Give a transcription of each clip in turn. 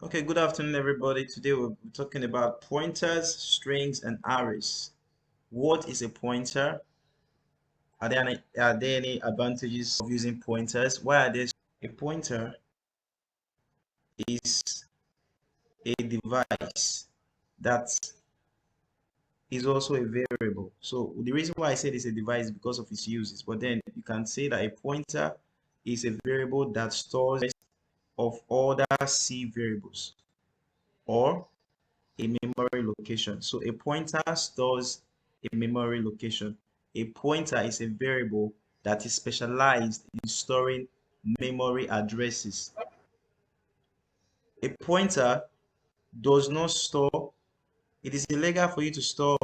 Okay, good afternoon, everybody. Today we're talking about pointers, strings, and arrays. What is a pointer? Are there any advantages of using pointers? Why are they? A pointer is a device that is also a variable. So the reason why I said it's a device is because of its uses. But then you can say that a pointer is a variable that stores of other C variables or a memory location. So a pointer stores a memory location. A pointer is a variable that is specialized in storing memory addresses. A pointer does not store, it is illegal for you to store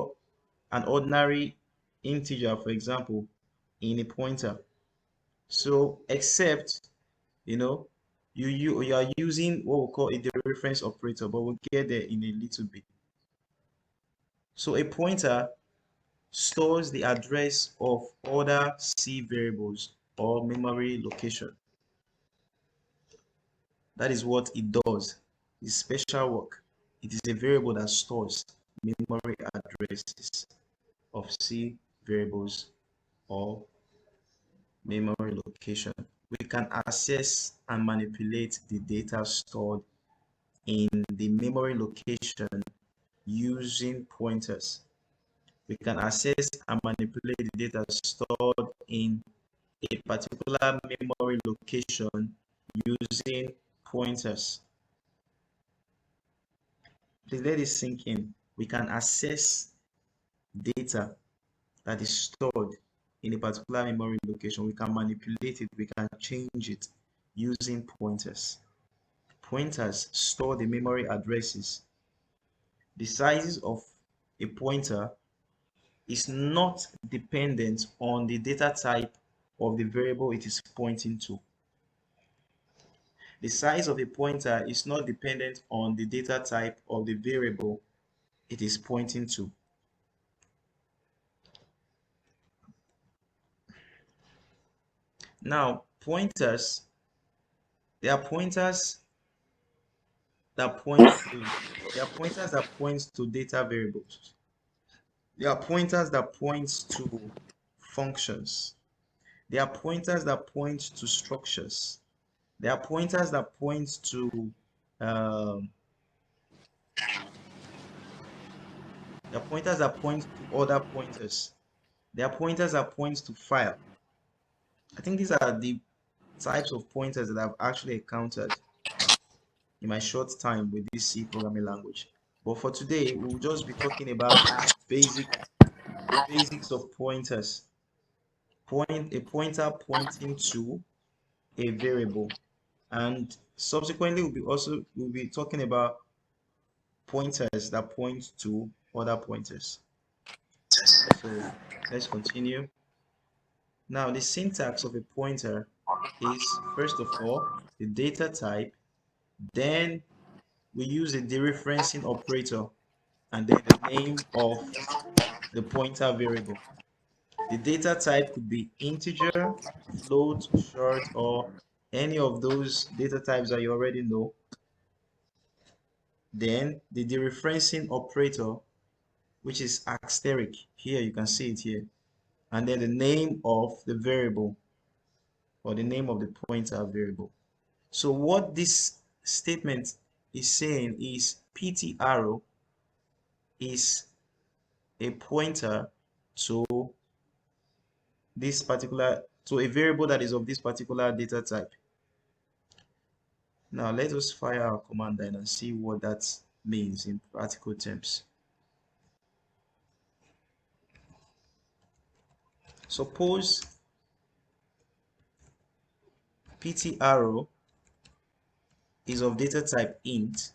an ordinary integer, for example, in a pointer. So except, you know, you are using what we call a dereference operator, but we'll get there in a little bit. So a pointer stores the address of other C variables or memory location. That is what it does. It's special work. It is a variable that stores memory addresses of C variables or memory location. We can access and manipulate the data stored in the memory location using pointers. We can access and manipulate the data stored in a particular memory location using pointers. Please let this sink in. We can access data that is stored in a particular memory location. We can manipulate it, we can change it using pointers. Pointers store the memory addresses. The sizes of a pointer is not dependent on the data type of the variable it is pointing to. The size of a pointer is not dependent on the data type of the variable it is pointing to. Now, pointers, they are pointers that point to they are pointers that point to data variables. They are pointers that point to functions. They are pointers that point to structures. They are pointers that point to um, they are pointers that point to other pointers. They are pointers that point to file. I think these are the types of pointers that I've actually encountered in my short time with this C programming language. But for today, we'll just be talking about basics of pointers. A pointer pointing to a variable, and subsequently we'll be talking about pointers that point to other pointers. So let's continue. Now, the syntax of a pointer is, first of all, the data type, then we use a dereferencing operator, and then the name of the pointer variable. The data type could be integer, float, short, or any of those data types that you already know. Then the dereferencing operator, which is asterisk. Here you can see it here. And then the name of the variable or the name of the pointer variable. So what this statement is saying is PT arrow is a pointer to this particular, to a variable that is of this particular data type. Now let us fire our command line and see what that means in practical terms. Suppose PT arrow is of data type int.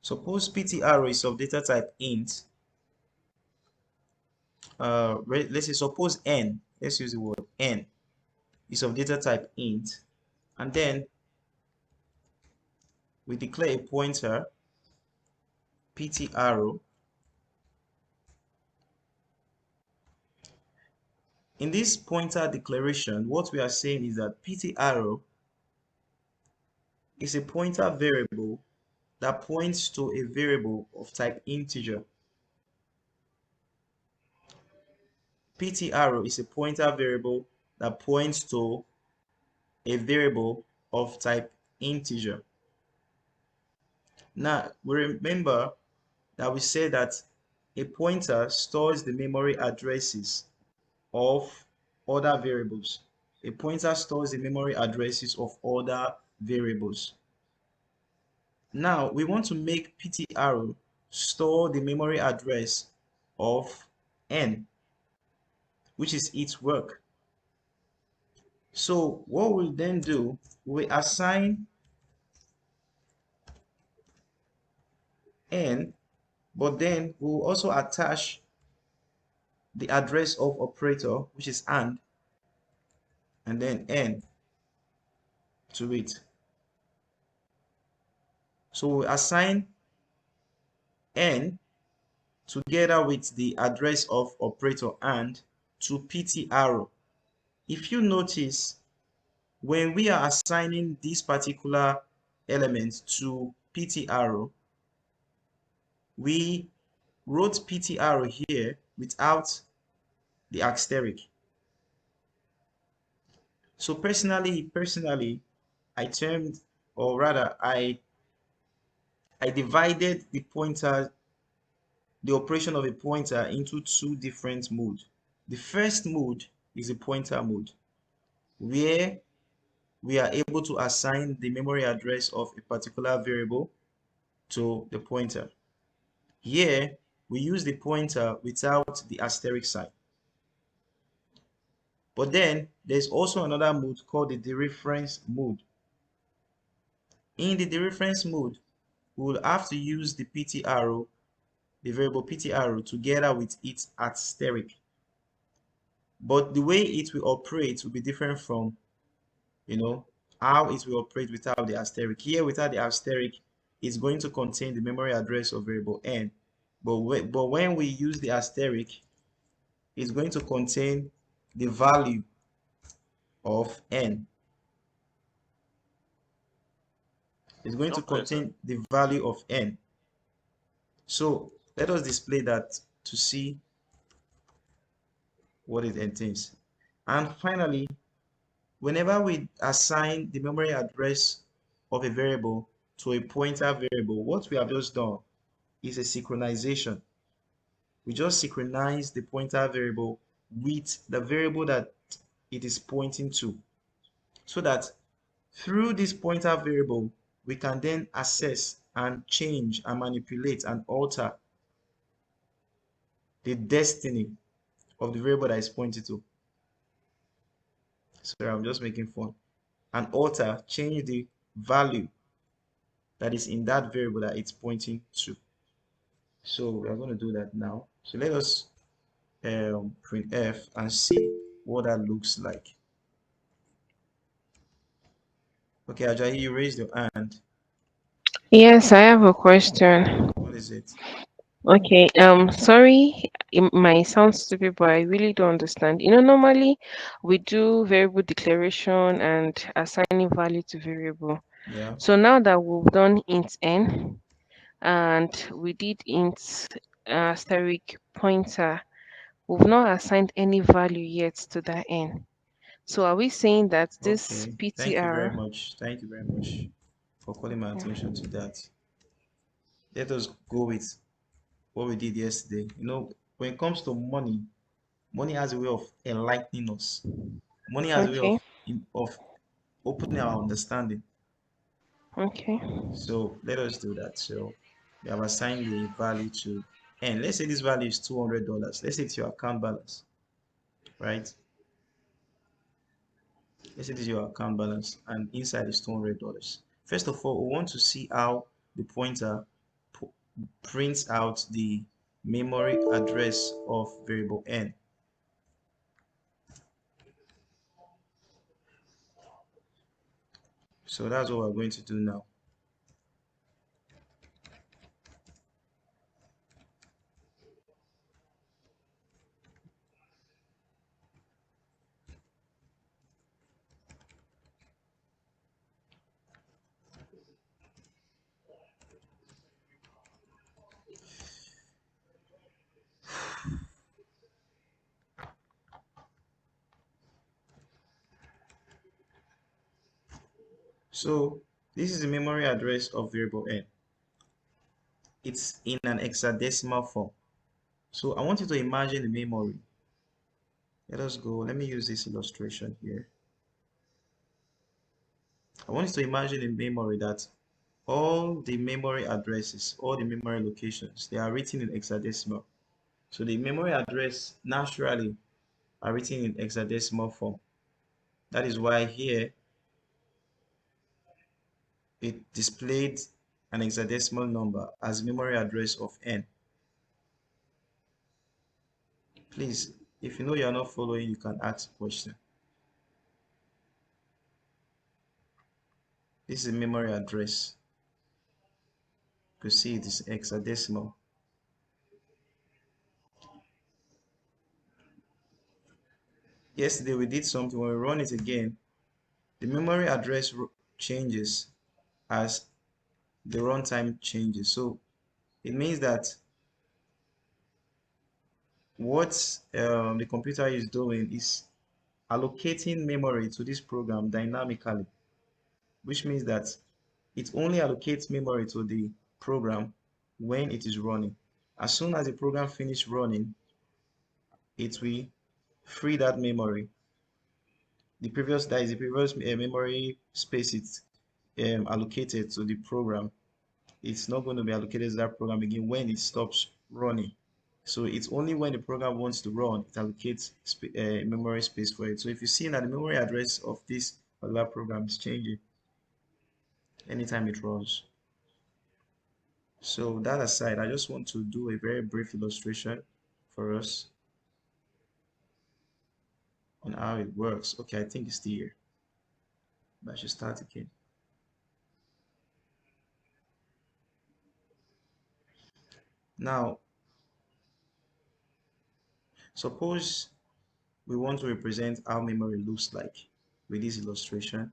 Suppose PT arrow is of data type int. Let's say suppose n. Let's use the word n is of data type int, and then we declare a pointer pt arrow. In this pointer declaration, what we are saying is that pt arrow is a pointer variable that points to a variable of type integer. Pt arrow is a pointer variable that points to a variable of type integer. Now, we remember that we said that a pointer stores the memory addresses of other variables. A pointer stores the memory addresses of other variables. Now, we want to make pt arrow store the memory address of n, which is its work. So what we'll then do, we assign n, but then we'll also attach the address of operator, which is and then n to it. So we assign n together with the address of operator and to pt arrow. If you notice, when we are assigning this particular element to pt arrow, we wrote pt arrow here without the asterisk. So personally, I termed, or rather, I divided the pointer, the operation of a pointer into two different modes. The first mode is a pointer mode, where we are able to assign the memory address of a particular variable to the pointer. Here, we use the pointer without the asterisk sign. But then, there's also another mode called the dereference mode. In the dereference mode, we will have to use the pt arrow, the variable pt arrow, together with its asterisk. But the way it will operate will be different from, how it will operate without the asterisk. Here, without the asterisk, it's going to contain the memory address of variable n. But when we use the asterisk, it's going to contain the value of n. It's going to contain the value of n. So let us display that to see what it entails. And finally, whenever we assign the memory address of a variable to a pointer variable, what we have just done is a synchronization. We just synchronize the pointer variable with the variable that it is pointing to, so that through this pointer variable, we can then access and change and manipulate and alter the destiny of the variable that is pointed to. Sorry, I'm just making fun. And alter, change the value that is in that variable that it's pointing to. So we are going to do that now. So let us print f and see what that looks like. Okay, Ajayi, you raised your hand. Yes, I have a question. What is it? Okay, sorry, it might sound stupid, but I really don't understand. Normally we do variable declaration and assigning value to variable. Yeah. So now that we've done int n and we did int asterisk pointer, we've not assigned any value yet to that n. So are we saying that this Okay. Thank you very PTR? much. Thank you very much for calling my attention to that. Let us go with what we did yesterday. When it comes to money, money has a way of enlightening us. Money has a way Okay, of opening our understanding. okay, So let us do that. So we have assigned the value to n. Let's say this value is $200. Let's say it's your account balance, right? Let's say this is your account balance and inside is $200. First of all, we want to see how the pointer prints out the memory address of variable n. So that's what we're going to do now. So this is the memory address of variable n. It's in an hexadecimal form. So I want you to imagine the memory. Let us go. Let me use this illustration here. I want you to imagine a memory that all the memory addresses, all the memory locations, they are written in hexadecimal. So the memory address naturally are written in hexadecimal form. That is why here it displayed an hexadecimal number as memory address of n. Please, if you know you are not following, you can ask a question. This is a memory address. You see it is hexadecimal. Yesterday we did something. When we run it again, the memory address changes as the runtime changes. So it means that what the computer is doing is allocating memory to this program dynamically, which means that it only allocates memory to the program when it is running. As soon as the program finishes running, it will free that memory. The previous memory space it's allocated to the program. It's not going to be allocated to that program again when it stops running. So it's only when the program wants to run, it allocates memory space for it. So if you see that the memory address of this particular program is changing anytime it runs. So that aside, I just want to do a very brief illustration for us on how it works. Okay, I think it's still here, but I should start again. Now, suppose we want to represent how memory looks like with this illustration.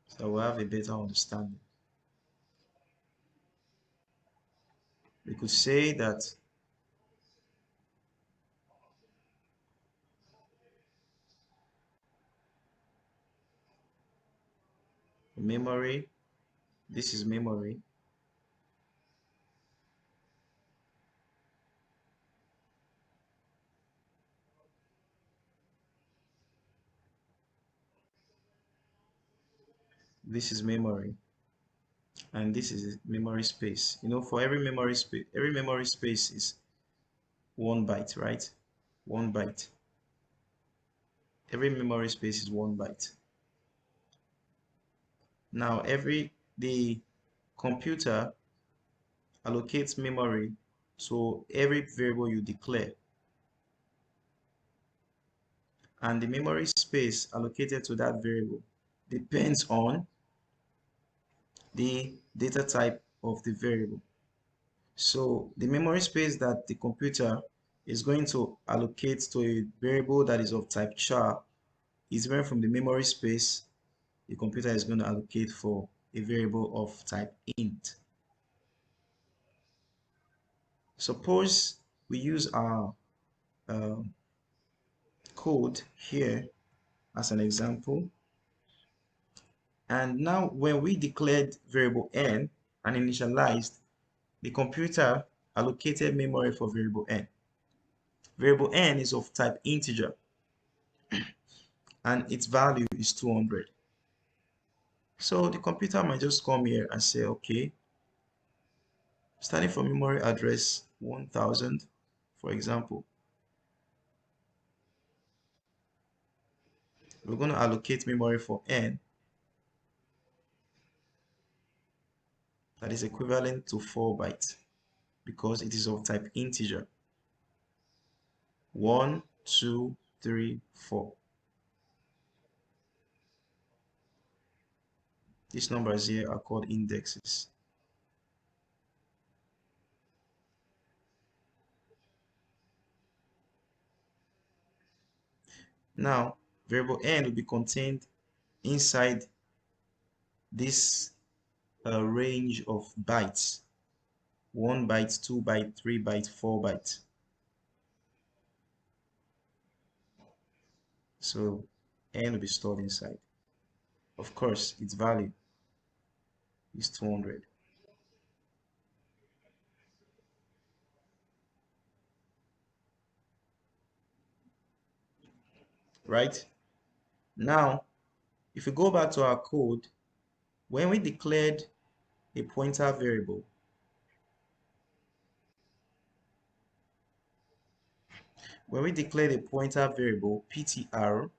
So we'll have a better understanding. We could say that memory, this is memory. This is memory. And this is memory space. You know, for every memory space is 1 byte, right? 1 byte. Every memory space is 1 byte. Now, the computer allocates memory to every variable you declare. And the memory space allocated to that variable depends on the data type of the variable. So the memory space that the computer is going to allocate to a variable that is of type char is different from the memory space the computer is going to allocate for a variable of type int. Suppose we use our code here as an example. And now when we declared variable n and initialized, the computer allocated memory for variable n. Variable n is of type integer and its value is 200. So the computer might just come here and say, okay, starting from memory address 1000, for example, we're going to allocate memory for n that is equivalent to 4 bytes because it is of type integer. 1, 2, 3, 4. These numbers here are called indexes. Now, variable n will be contained inside this range of bytes. 1 byte, 2 byte, 3 byte, 4 byte. So n will be stored inside. Of course, its value is 200. Right? Now, if we go back to our code, when we declared a pointer variable, ptr,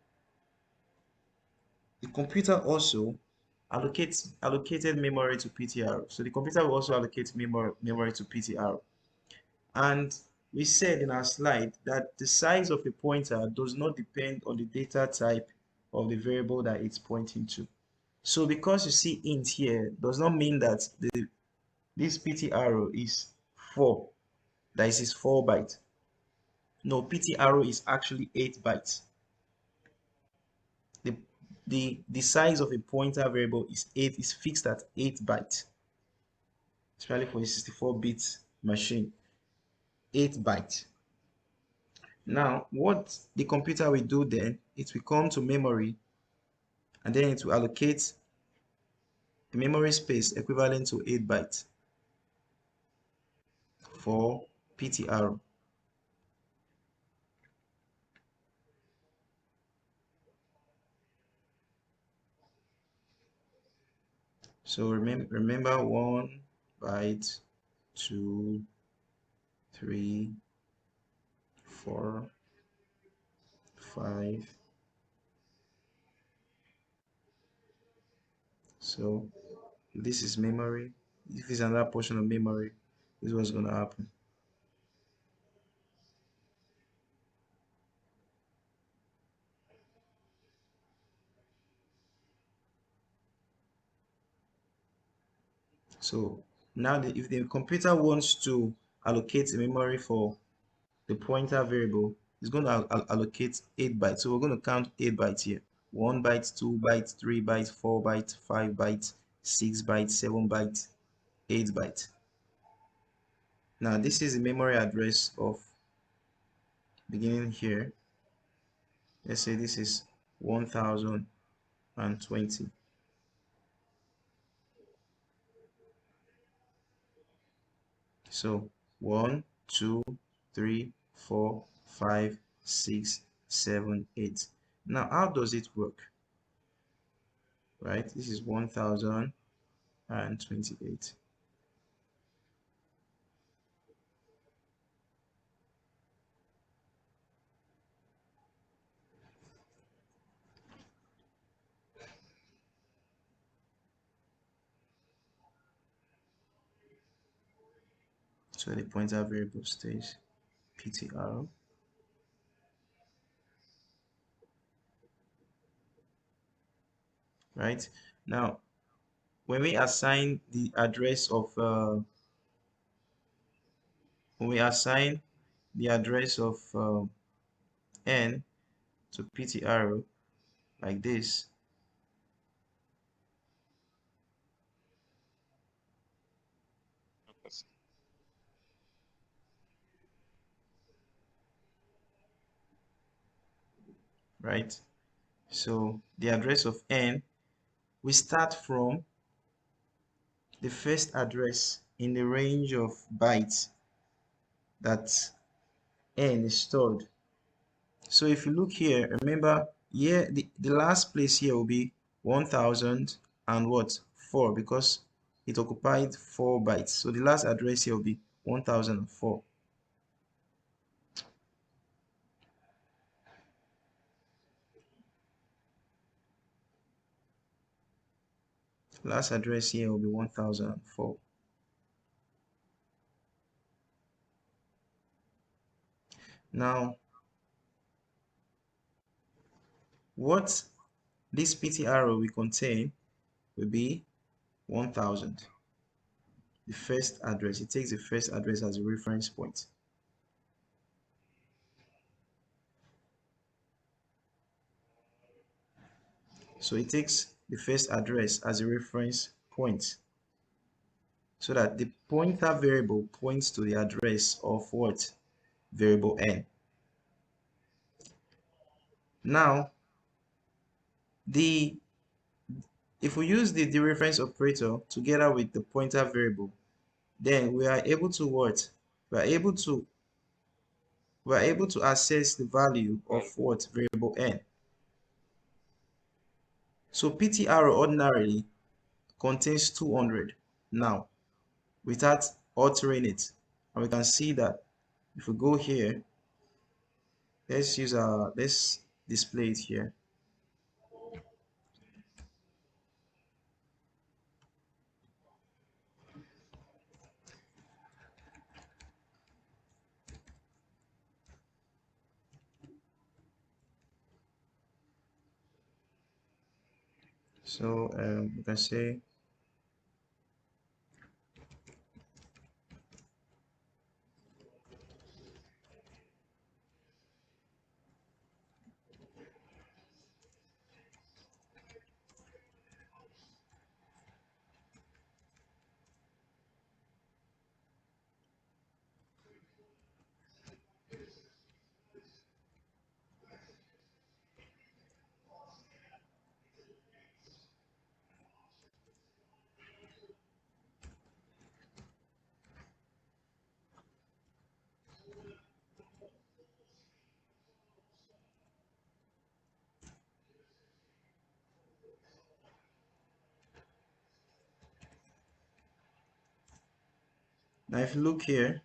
the computer also allocated memory to ptr. So the computer will also allocate memory to ptr. And we said in our slide that the size of a pointer does not depend on the data type of the variable that it's pointing to. So because you see int here, does not mean that this ptr is 4, that is 4 bytes. No, ptr is actually 8 bytes. The, the size of a pointer variable is fixed at 8 bytes, especially for a 64-bit machine, 8 bytes. Now, what the computer will do then, it will come to memory and then it will allocate a memory space equivalent to 8 bytes for PTR. So remember 1 byte, 2, 3, 4, 5. So if this is memory, if it's another portion of memory, this is what's going to happen. So now if the computer wants to allocate a memory for the pointer variable, is going to allocate 8 bytes. So we're going to count 8 bytes here. 1 byte, 2 bytes, 3 bytes, 4 bytes, 5 bytes, 6 bytes, 7 bytes, 8 bytes. Now this is the memory address of beginning here. Let's say this is 1020. So 1, 2, 3, 4, 5, 6, 7, 8. Now how does it work? Right, this is 1028. So the pointer variable stays ptr. Right, now when we assign the address of n to ptr like this, right? So the address of n, we start from the first address in the range of bytes that n is stored. So if you look here, remember here the last place here will be 1000 and what 4, because it occupied 4 bytes. So the last address here will be 1004. Last address here will be 1004. Now, what this ptr will contain will be 1000. The first address, it takes the first address as a reference point. So it takes the first address as a reference point, so that the pointer variable points to the address of what? Variable n. Now, the if we use the dereference operator together with the pointer variable, then we are able to what? We are able to access the value of what? Variable n. So PTR ordinarily contains 200 now without altering it. And we can see that if we go here, let's display it here. So we can say now if you look here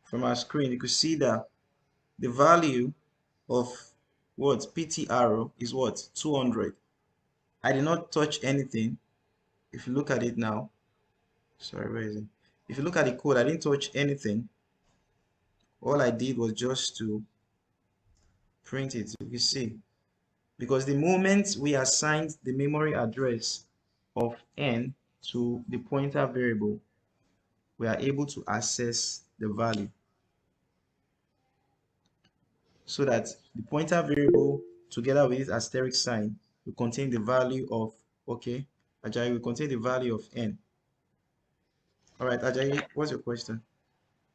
from our screen, you could see that the value of what PT arrow is what 200. I did not touch anything. If you look at it now, sorry, where is it? If you look at the code, I didn't touch anything. All I did was just to print it. You can see, because the moment we assigned the memory address of n to the pointer variable, we are able to access the value, so that the pointer variable together with its asterisk sign will contain the value of, okay, Ajayi, will contain the value of n. All right, Ajayi, what's your question?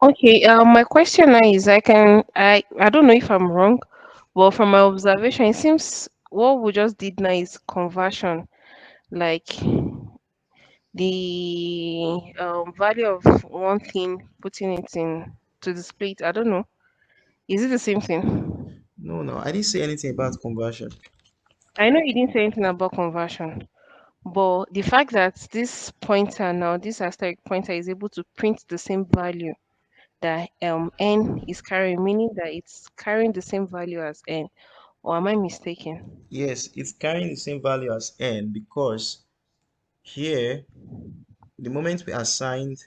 Okay, my question now is I don't know if I'm wrong, but from my observation, it seems what we just did now is conversion, like the value of one thing, putting it in to display it. I don't know. Is it the same thing? No, I didn't say anything about conversion. I know you didn't say anything about conversion, but the fact that this pointer now, this asterisk pointer, is able to print the same value that n is carrying, meaning that it's carrying the same value as n. Or am I mistaken? Yes, it's carrying the same value as n, because here, the moment we assigned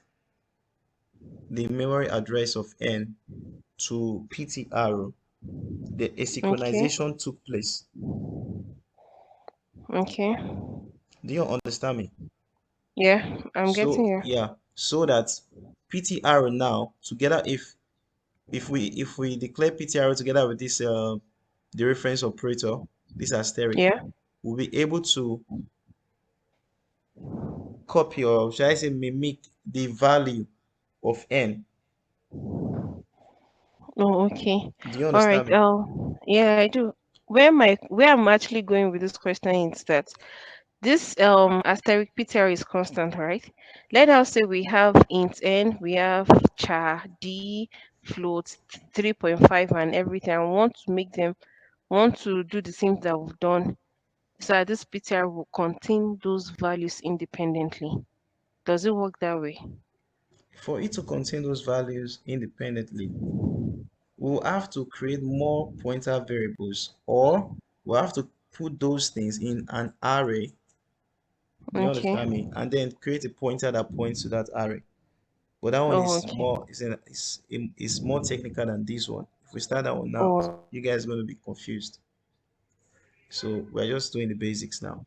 the memory address of n to PT arrow, the Okay, asynchronization took place. okay. Do you understand me? Yeah, I'm So getting you. yeah, so that PT arrow now together, if we declare PT arrow together with this the reference operator, this asterisk, Yeah. we'll be able to copy, or should I say mimic, the value of n. Oh, okay. Do you All understand right. me? Yeah, I do. Where I'm actually going with this question is that this asterisk PTR is constant, right? Let us say we have int n, we have char d, float 3.5 and everything. I want to do the things that we've done so that this PTR will contain those values independently. Does it work that way? For it to contain those values independently, we'll have to create more pointer variables, or we'll have to put those things in an array. Do you Okay. understand me? And then create a pointer that points to that array. But that one Oh, is okay. more is more technical than this one. If we start that one now, Oh, you guys are going to be confused. So we're just doing the basics now.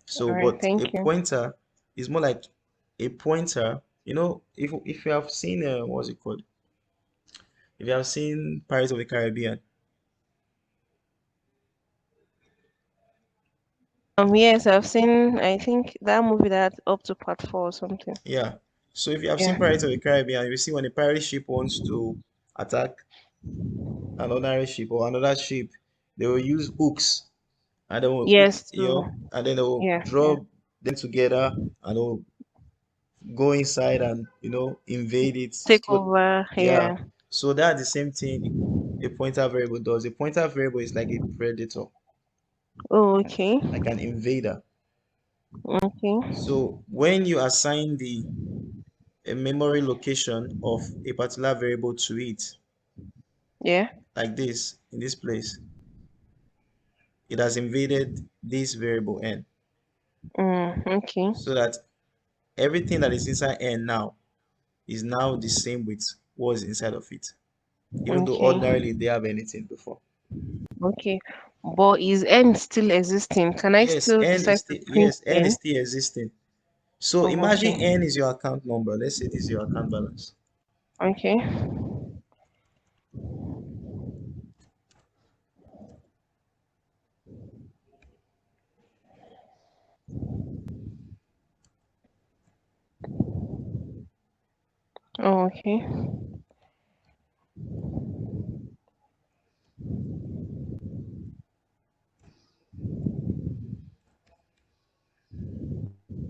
So, all right. but a Thank you. pointer is more like a pointer. You know, if you have seen what's it called? If you have seen Pirates of the Caribbean, Yes, I've seen. I think that movie that up to part 4 or something. yeah. So if you have seen Yeah. Pirates of the Caribbean, you see when a pirate ship wants to attack another ship or another ship, they will use hooks, and they will put, Yes, to and then they will yeah, yeah. draw them together, and they will go inside and invade it. Take So over, yeah, yeah. so that's the same thing a pointer variable does. A pointer variable is like a predator, Oh, okay. like an invader. Okay. So when you assign the a memory location of a particular variable to it, Yeah. like this in this place, it has invaded this variable n, Okay. so that everything that is inside n now is now the same with what's inside of it, even though Okay. ordinarily they have anything before. Okay. But is n still existing? Can I Yes, still n is decide to still print yes, n is n? still existing. So Oh, imagine okay. n is your account number. Let's say this is your account balance. Okay. Oh, okay.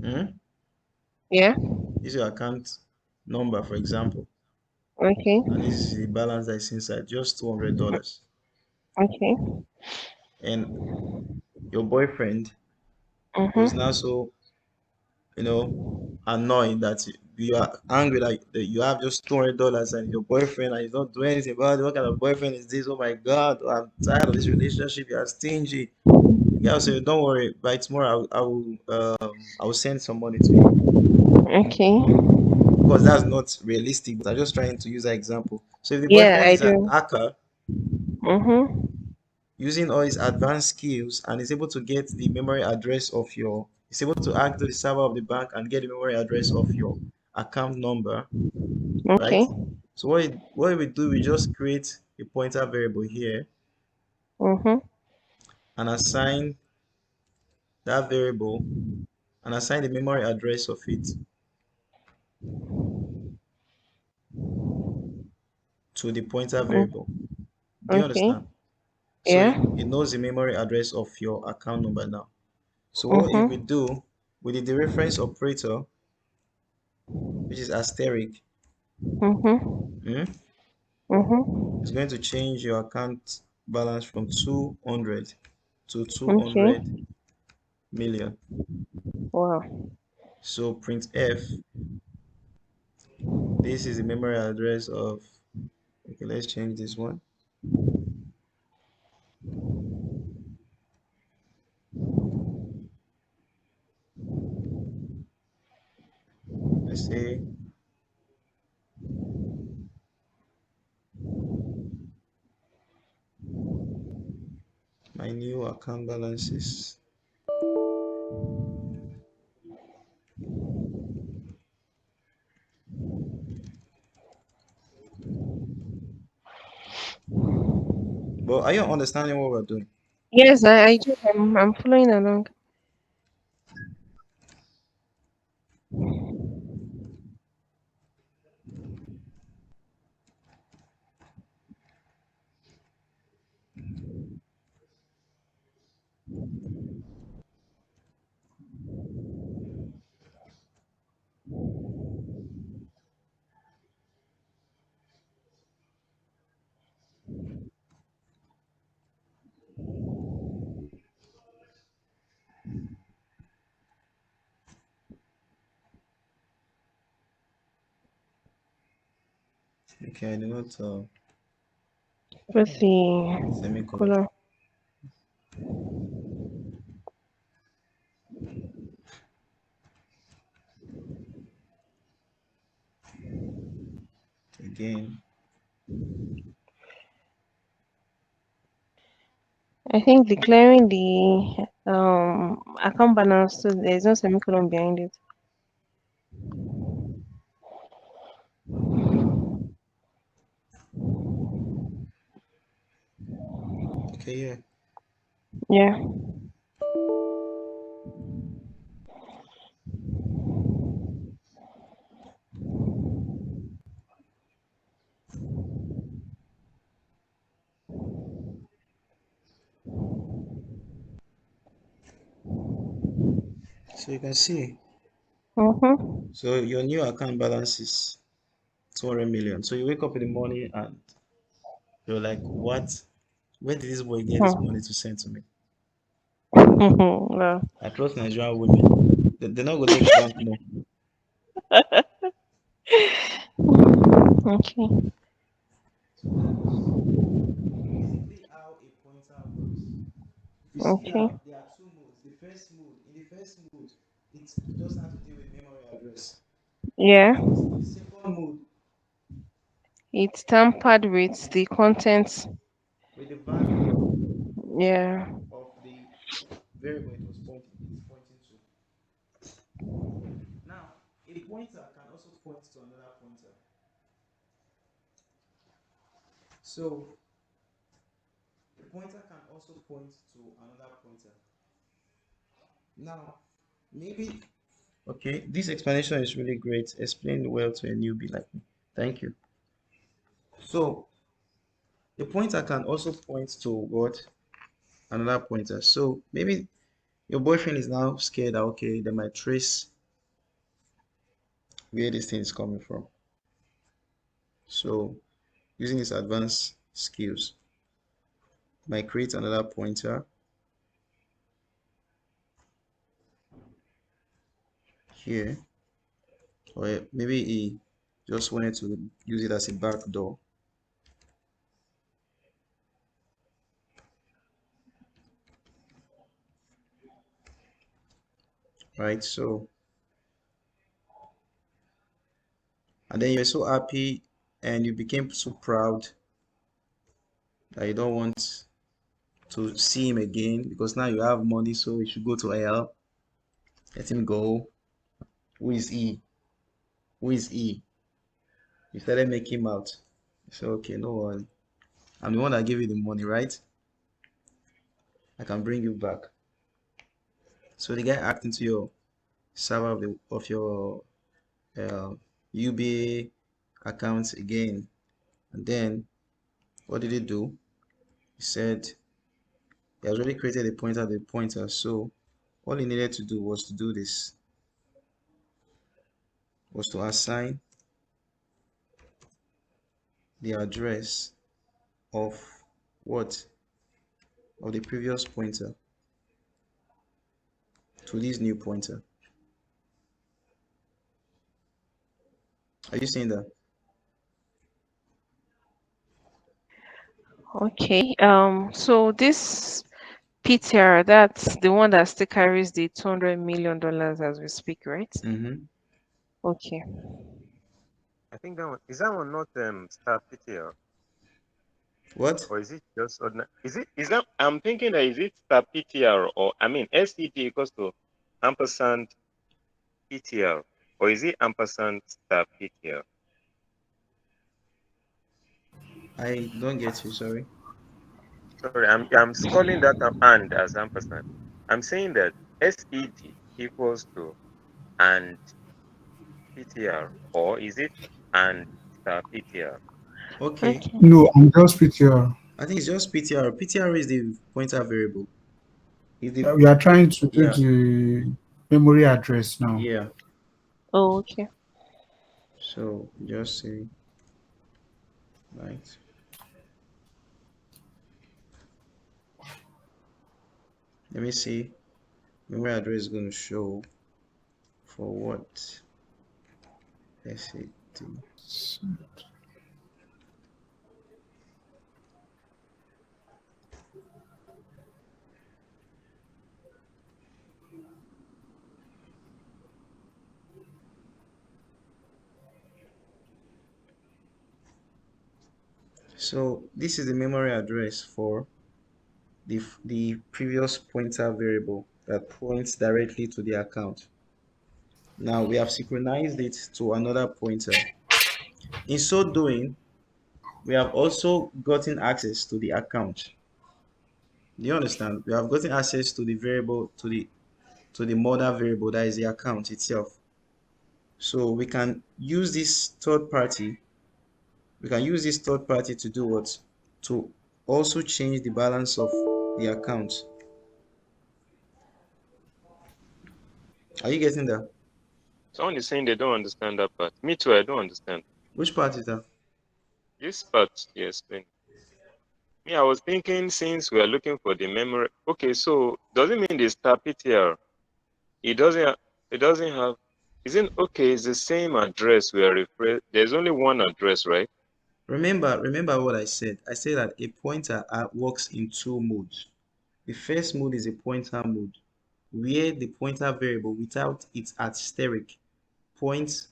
Hmm? Yeah. This is your account number, for example, Okay. and this is the balance that is inside, just $200. Okay. And your boyfriend, who is now Mm-hmm. so you know annoyed that you are angry that you have just $200 and your boyfriend and you don't do anything about it. What kind of boyfriend is this? Oh my God, I'm tired of this relationship. You are stingy. The guy say, don't worry, by tomorrow I will send some money to you. Okay. Of course, that's not realistic, but I'm just trying to use an example. So if the Yeah, boyfriend I is an do. hacker, Mm-hmm. using all his advanced skills, and is able to get the memory address of your, is able to hack to the server of the bank and get the memory address of your account number, right? Okay. So what we do, we just create a pointer variable here Mm-hmm. and assign that variable and assign the memory address of it to the pointer variable. Do you Okay. understand? So Yeah. it knows the memory address of your account number now. So what if we Mm-hmm. do with the dereference operator, which is asterisk, Mm-hmm. hmm, Mm-hmm. it's going to change your account balance from 200 to Okay. 200 million. Wow. So print F, this is the memory address of, okay, let's change this one. Let's say my new account balance is, but are you understanding what we're doing? Yes, I do. I'm following along. Okay, I do not Let's see. semicolon. Color. Again, I think declaring the account balance, so there's no semicolon behind it. okay, yeah. Yeah. So you can see. Mm-hmm. So your new account balance is 200 million. So you wake up in the morning and you're like, what? Where did this boy get this money to send to me? Well, I trust Nigerian women. They're not gonna take bank, no. okay. So that is basically how a pointer works. You see Okay. now, there are two modes. The first mode, in the first mode, it just has to deal with memory address. Yeah. But in the second mode, It tampered with the contents. with the value Yeah. of the variable it's pointing to. Now, a pointer can also point to another pointer. So a pointer can also point to another pointer. Now, maybe okay, this explanation is really great. Explained well to a newbie like me. Thank you. So the pointer can also point to what? Another pointer. So maybe your boyfriend is now scared that okay, they might trace where this thing is coming from. So using his advanced skills, might create another pointer here, or maybe he just wanted to use it as a backdoor, right? So, and then you're so happy and you became so proud that you don't want to see him again because now you have money, so you should go to hell, let him go. Who is he? Who is he? You started making him out. So, okay, no worry. I'm the one that gave you the money, right? I can bring you back. So the guy hacked into your server of your UBA account again. And then what did he do? He said he has already created a pointer. So all he needed to do was to do this, was to assign the address of what? Of the previous pointer to this new pointer. Are you seeing that? Okay. So this PTR, that's the one that still carries the $200 million as we speak, right? Mm-hmm. Okay. I think that one is that one not Star PTR, What? or is it just ordinary? Is that I'm thinking that is it Star PTR, or I mean STP equals to ampersand PTR, or is it ampersand Star PTR? I don't get you, sorry. Sorry, I'm calling that and as ampersand. I'm saying that SED equals to and PTR, or is it and Star PTR? Okay. Okay. No, I'm just PTR. I think it's just PTR. PTR is the pointer variable. Is the We are trying to do yeah, the memory address now. yeah. Oh, okay. So just say right. Let me see. Memory address is going to show for what? SAT. So this is the memory address for the previous pointer variable that points directly to the account. Now we have synchronized it to another pointer. In so doing, we have also gotten access to the account. Do you understand? We have gotten access to the variable to the mother variable that is the account itself. So we can use this third party to do what? To also change the balance of the account. Are you getting that? Someone is saying they don't understand that part. Me too, I don't understand. Which part is that? This part, yes. Me, I was thinking since we are looking for the memory. Okay, so does it mean the star PTR? It doesn't. It doesn't have. Isn't okay? It's the same address we are referring. There's only one address, right? Remember what I said. I said that a pointer works in two modes. The first mode is a pointer mode, where the pointer variable without its asterisk points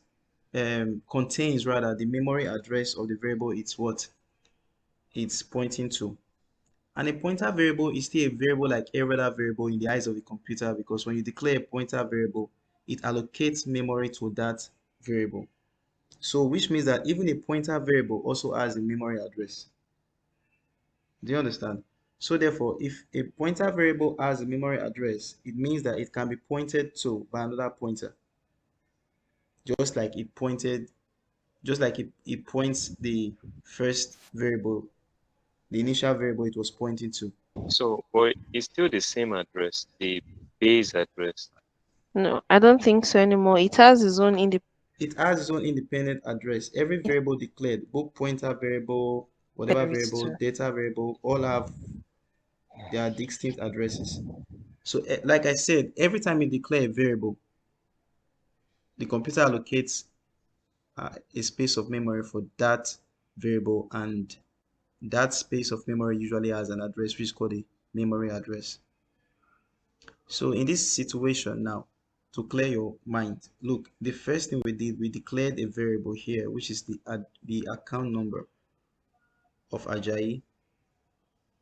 contains rather the memory address of the variable it's what it's pointing to. And a pointer variable is still a variable like every other variable in the eyes of the computer, because when you declare a pointer variable, it allocates memory to that variable. So which means that even a pointer variable also has a memory address. Do you understand? So therefore, if a pointer variable has a memory address, it means that it can be pointed to by another pointer, just like it pointed, just like it points the first variable, the initial variable it was pointing to. So, but it's still the same address, the base address. No, I don't think so anymore. It has its own independent. It has its own independent address. Every variable declared, both pointer variable, whatever variable, data variable, all have their distinct addresses. So, like I said, every time you declare a variable, the computer allocates a space of memory for that variable, and that space of memory usually has an address which is called a memory address. So in this situation now, to clear your mind, look, the first thing we did, we declared a variable here, which is the account number of Ajayi.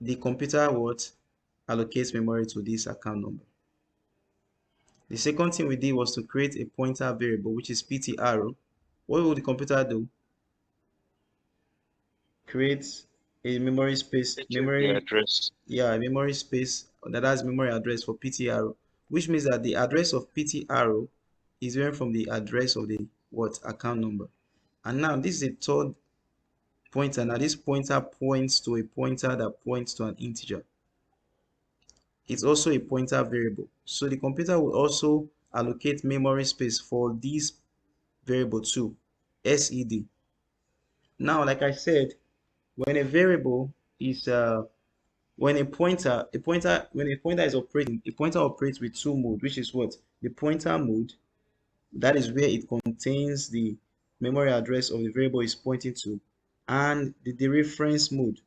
The computer what allocates memory to this account number. The second thing we did was to create a pointer variable, which is PTR. What will the computer do? Create a memory space, They check the memory, address. yeah, a memory space that has memory address for PTR, which means that the address of PTR is different from the address of the what account number. And now this is a third pointer. Now this pointer points to a pointer that points to an integer. It's also a pointer variable. So the computer will also allocate memory space for this variable too, SED. Now, like I said, when a variable is when a pointer is operating, a pointer operates with two modes, which is what? The pointer mode, that is where it contains the memory address of the variable is pointing to, and the dereference mode,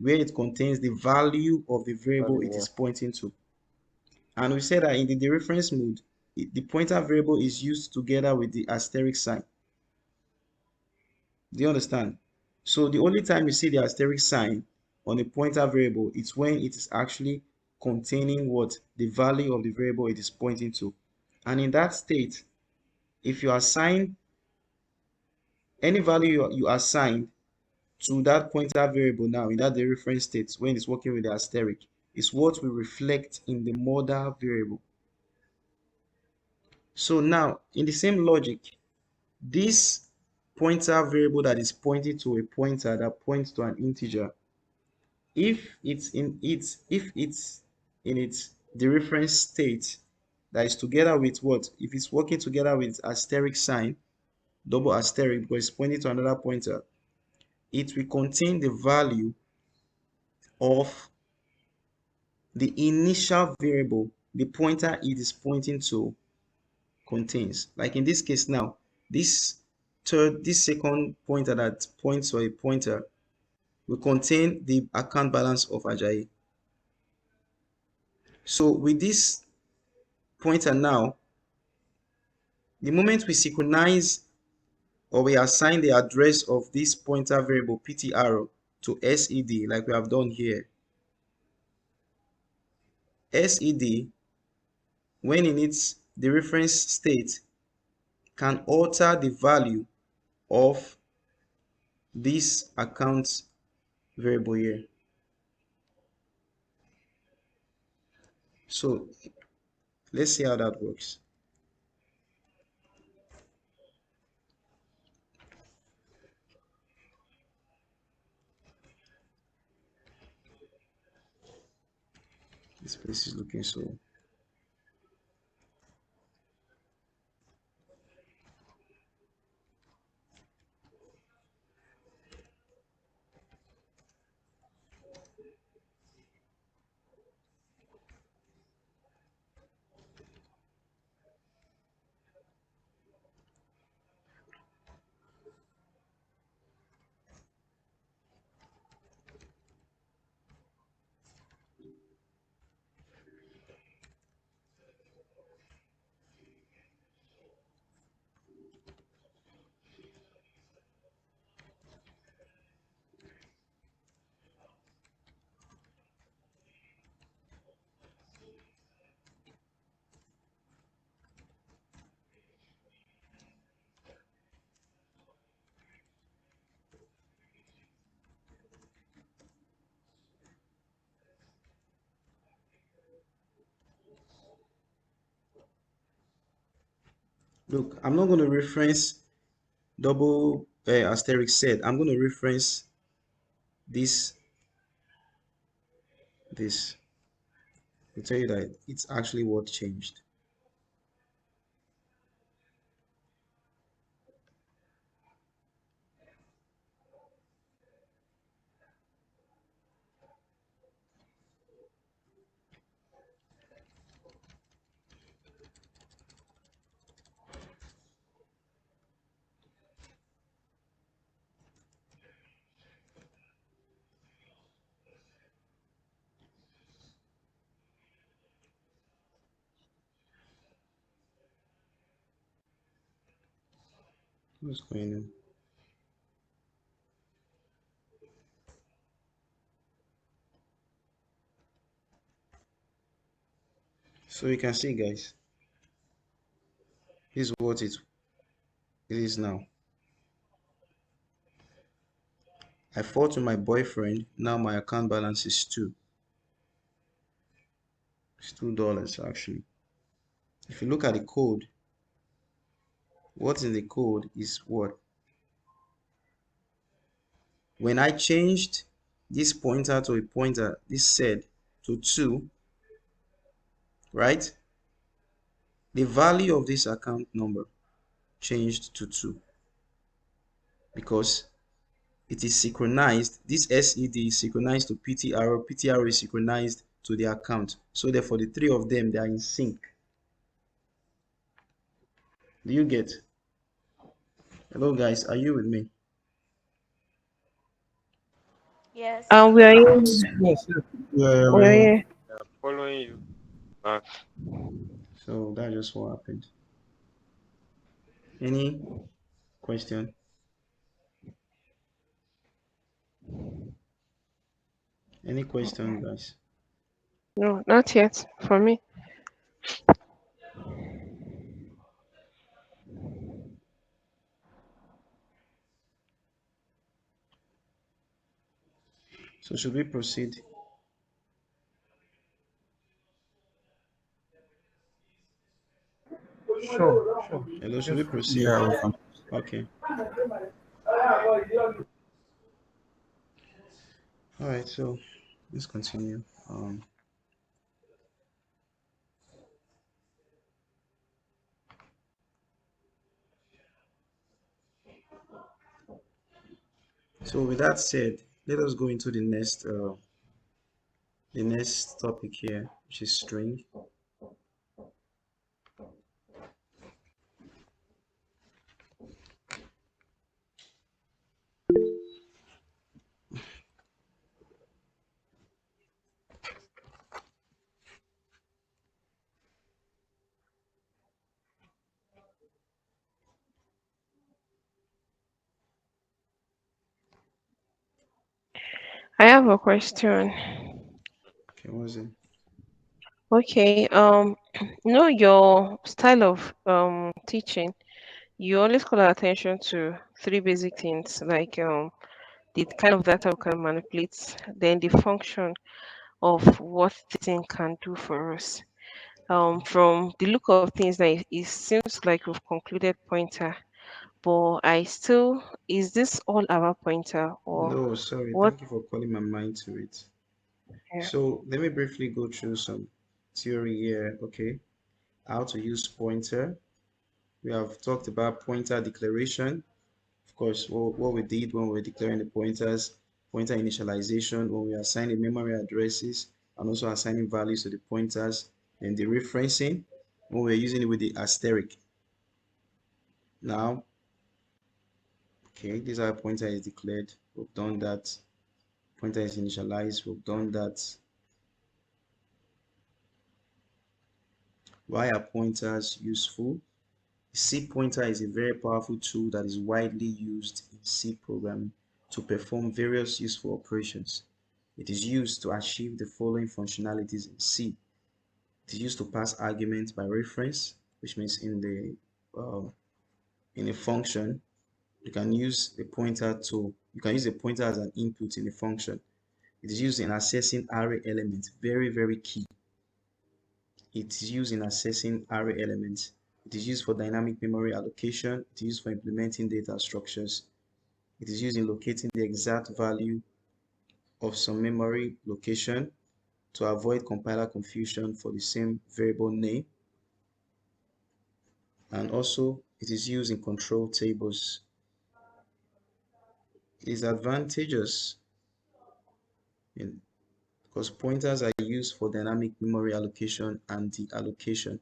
where it contains the value of the variable it is pointing to. And we said that in the dereference mode, the pointer variable is used together with the asterisk sign. Do you understand? So the only time you see the asterisk sign on a pointer variable is when it is actually containing what? The value of the variable it is pointing to. And in that state, if you assign any value you assign to that pointer variable now in that the reference state when it's working with the asterisk is what will reflect in the mother variable. So now in the same logic, this pointer variable that is pointing to a pointer that points to an integer, if it's in its the reference state that is together with what? If it's working together with asterisk sign, double asterisk, because it's pointing to another pointer, it will contain the value of the initial variable the pointer it is pointing to contains. Like in this case now, this second pointer that points to a pointer will contain the account balance of Ajayi. So with this pointer now, the moment we synchronize or we assign the address of this pointer variable PTR to SED, like we have done here, SED, when in its the reference state, can alter the value of this account variable here. So let's see how that works. This place is looking so. Look, I'm not going to reference double asterisk set. I'm going to reference this. To tell you that it's actually what changed. What's going on? So you can see, guys, this is what it is now. I fought with my boyfriend. Now my account balance is $2. It's $2 actually. If you look at the code, what's in the code is what? When I changed this pointer to a pointer, this said to 2, right? The value of this account number changed to 2 because it is synchronized. This SED is synchronized to PTR. PTR is synchronized to the account. So therefore, the three of them, they are in sync. Do you get? Hello, guys. Are you with me? Yes. We are here. Yes, yes. Yeah, We are yeah. here. Following you. Back. So that's just what happened. Any question? Any question, guys? No, not yet for me. So should we proceed? Sure, sure. Hello, should we proceed? Yeah, we can. Okay. All right, so let's continue. So with that said, let us go into the next topic here, which is string. I have a question. Okay, what is it? Okay, your style of teaching, you always call our attention to three basic things like the kind of data we can manipulate, then the function of what the thing can do for us. From the look of things, like it seems like we've concluded pointer, but is this all about pointer or No, sorry. what? Thank you for calling my mind to it. Yeah. So let me briefly go through some theory here. Okay, how to use pointer. We have talked about pointer declaration. Of course, what we did when we were declaring the pointers, pointer initialization, when we assign the memory addresses and also assigning values to the pointers, and the referencing when we're using it with the asterisk. Now, okay, this is how pointer is declared. We've done that. Pointer is initialized. We've done that. Why are pointers useful? C pointer is a very powerful tool that is widely used in C programming to perform various useful operations. It is used to achieve the following functionalities in C. It is used to pass arguments by reference, which means in a function, you can use a pointer as an input in a function. It is used in accessing array elements, very, very key. It is used in accessing array elements. It is used for dynamic memory allocation. It is used for implementing data structures. It is used in locating the exact value of some memory location to avoid compiler confusion for the same variable name. And also, it is used in control tables. It is advantageous because pointers are used for dynamic memory allocation and deallocation.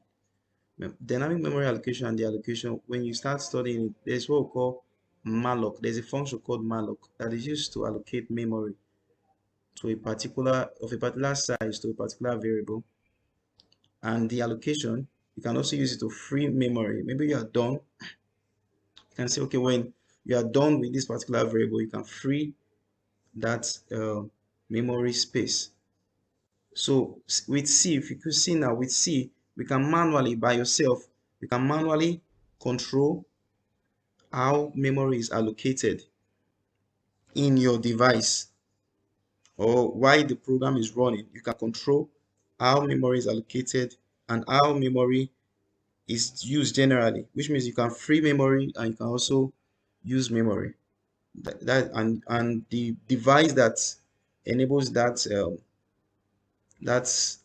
Dynamic memory allocation and deallocation, when you start studying it, there's what we call malloc. There's a function called malloc that is used to allocate memory to a particular size to a particular variable. And the allocation, you can also use it to free memory. Maybe you are done. You can say, okay, when you are done with this particular variable, you can free that memory space. So with C, if you could see now, with C, we can manually, by yourself, you can manually control how memory is allocated in your device, or while the program is running. You can control how memory is allocated and how memory is used generally, which means you can free memory and you can also use memory. And the device that enables that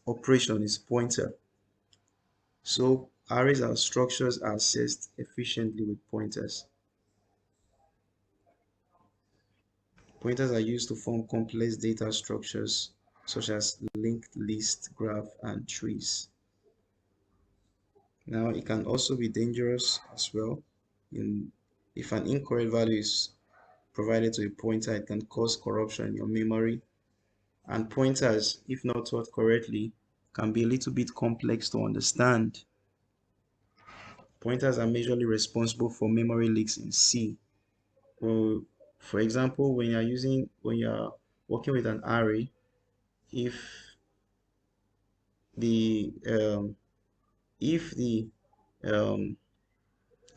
operation is pointer. So arrays and structures are accessed efficiently with pointers. Pointers are used to form complex data structures such as linked list, graph, and trees. Now, it can also be dangerous as well. If an incorrect value is provided to a pointer, it can cause corruption in your memory. And pointers, if not taught correctly, can be a little bit complex to understand. Pointers are majorly responsible for memory leaks in C. For example, when you're working with an array, if the um, if the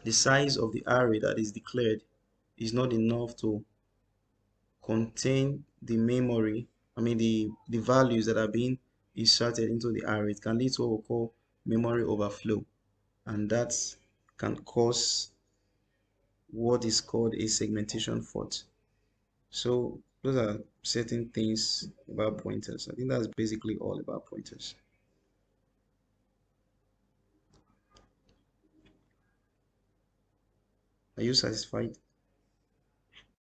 size of the array that is declared is not enough to contain the memory, the values that are being inserted into the array, it can lead to what we call memory overflow, and that can cause what is called a segmentation fault. So those are certain things about pointers. I think that's basically all about pointers. Are you satisfied?